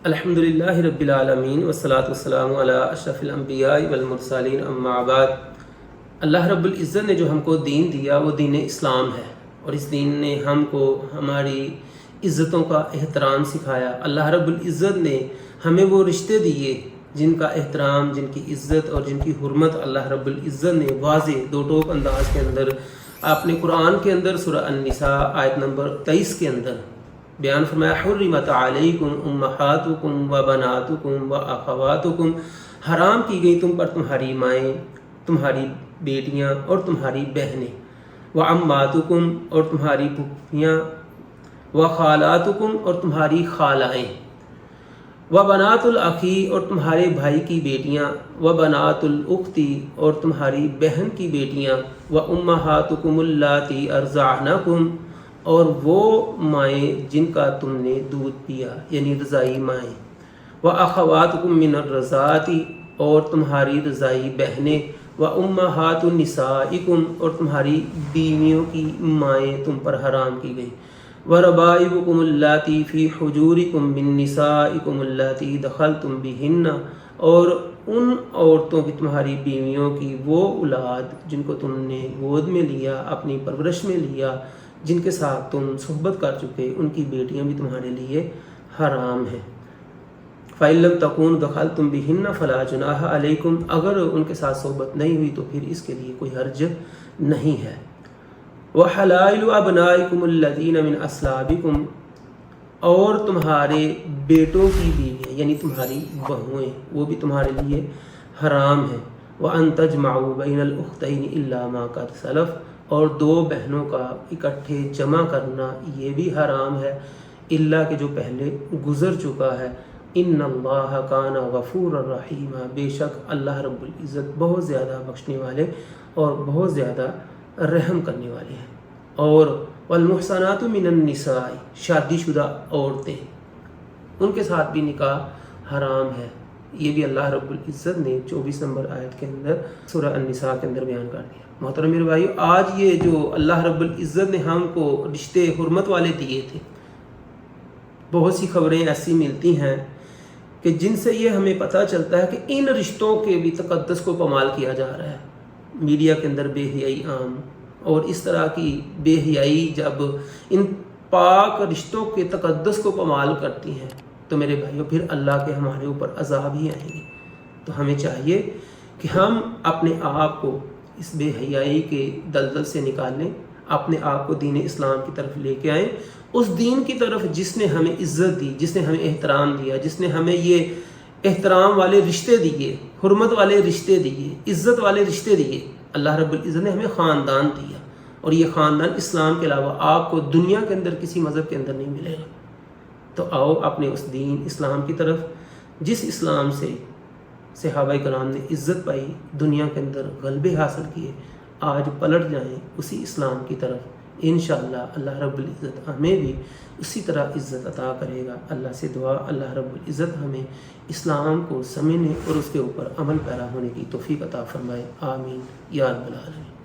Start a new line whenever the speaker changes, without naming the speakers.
الحمدللہ رب العالمین والصلاۃ والسلام علی اشرف الانبیاء والمرسلین اما بعد۔ اللہ رب العزت نے جو ہم کو دین دیا وہ دین اسلام ہے، اور اس دین نے ہم کو ہماری عزتوں کا احترام سکھایا۔ اللہ رب العزت نے ہمیں وہ رشتے دیے جن کا احترام، جن کی عزت اور جن کی حرمت اللہ رب العزت نے واضح دو ٹوک انداز کے اندر اپنے قرآن کے اندر سورہ النساء آیت نمبر 23 کے اندر بیان فرمایا۔ حرمت علیکم امہاتکم و بناتکم و اخواتکم، حرام کی گئی تم پر تمہاری مائیں، تمہاری بیٹیاں اور تمہاری بہنیں، و عماتکم اور تمہاری پھپھیاں، و خالاتکم اور تمہاری خالائیں، و بنات الاخی اور تمہارے بھائی کی بیٹیاں، و بنات الاختی اور تمہاری بہن کی بیٹیاں، و امہاتکم اللاتی ارضعنکم اور وہ مائیں جن کا تم نے دودھ پیا یعنی رضائی مائیں، و اخواتکم من الرضاعۃ اور تمہاری رضائی بہنیں، و امہات نسائکم اور تمہاری بیویوں کی مائیں تم پر حرام کی گئی، و ربائبکم اللاتی فی حجورکم من نسائکم اللاتی دخلتم بہن اور ان عورتوں کی تمہاری بیویوں کی وہ اولاد جن کو تم نے گود میں لیا، اپنی پرورش میں لیا، جن کے ساتھ تم صحبت کر چکے، ان کی بیٹیاں بھی تمہارے لیے حرام ہیں۔ فَإِن لَمْ تَكُونُوا دَخَلْتُمْ بِهِنَّ فَلَا جُنَاحَ عَلَيْكُمْ، اگر ان کے ساتھ صحبت نہیں ہوئی تو پھر اس کے لیے کوئی حرج نہیں ہے۔ وَحَلَائِلُ أَبْنَائِكُمُ الَّذِينَ مِنْ أَصْلَابِكُمْ اور تمہارے بیٹوں کی بیویاں یعنی تمہاری بہویں وہ بھی تمہارے لیے حرام ہیں۔ وَأَن تَجْمَعُوا بَيْنَ الْأُخْتَيْنِ إِلَّا مَا قَدْ سَلَفَ اور دو بہنوں کا اکٹھے جمع کرنا یہ بھی حرام ہے اللہ کہ جو پہلے گزر چکا ہے۔ ان اللہ کان غفورا رحیما، بے شک اللہ رب العزت بہت زیادہ بخشنے والے اور بہت زیادہ رحم کرنے والے ہیں۔ اور والمحصنات من النساء، شادی شدہ عورتیں ان کے ساتھ بھی نکاح حرام ہے، یہ بھی اللہ رب العزت نے 24 نمبر آیت کے اندر سورہ النساء کے اندر بیان کر دیا۔ محترم میرے بھائیو، آج یہ جو اللہ رب العزت نے ہم کو رشتے حرمت والے دیے تھے، بہت سی خبریں ایسی ملتی ہیں کہ جن سے یہ ہمیں پتہ چلتا ہے کہ ان رشتوں کے بھی تقدس کو پامال کیا جا رہا ہے۔ میڈیا کے اندر بے حیائی عام، اور اس طرح کی بے حیائی جب ان پاک رشتوں کے تقدس کو پامال کرتی ہیں تو میرے بھائیو پھر اللہ کے ہمارے اوپر عذاب ہی آئیں گے۔ تو ہمیں چاہیے کہ ہم اپنے آپ کو اس بے حیائی کے دلدل سے نکال لیں، اپنے آپ کو دین اسلام کی طرف لے کے آئیں، اس دین کی طرف جس نے ہمیں عزت دی، جس نے ہمیں احترام دیا، جس نے ہمیں یہ احترام والے رشتے دیے، حرمت والے رشتے دیے، عزت والے رشتے دیے۔ اللہ رب العزت نے ہمیں خاندان دیا، اور یہ خاندان اسلام کے علاوہ آپ کو دنیا کے اندر کسی مذہب کے اندر نہیں ملے گا۔ تو آؤ اپنے اس دین اسلام کی طرف، جس اسلام سے صحابہ کرام نے عزت پائی، دنیا کے اندر غلبے حاصل کیے، آج پلٹ جائیں اسی اسلام کی طرف۔ انشاءاللہ اللہ رب العزت ہمیں بھی اسی طرح عزت عطا کرے گا۔ اللہ سے دعا اللہ رب العزت ہمیں اسلام کو سمجھنے اور اس کے اوپر عمل پیرا ہونے کی توفیق عطا فرمائے، آمین یا رب العالمین۔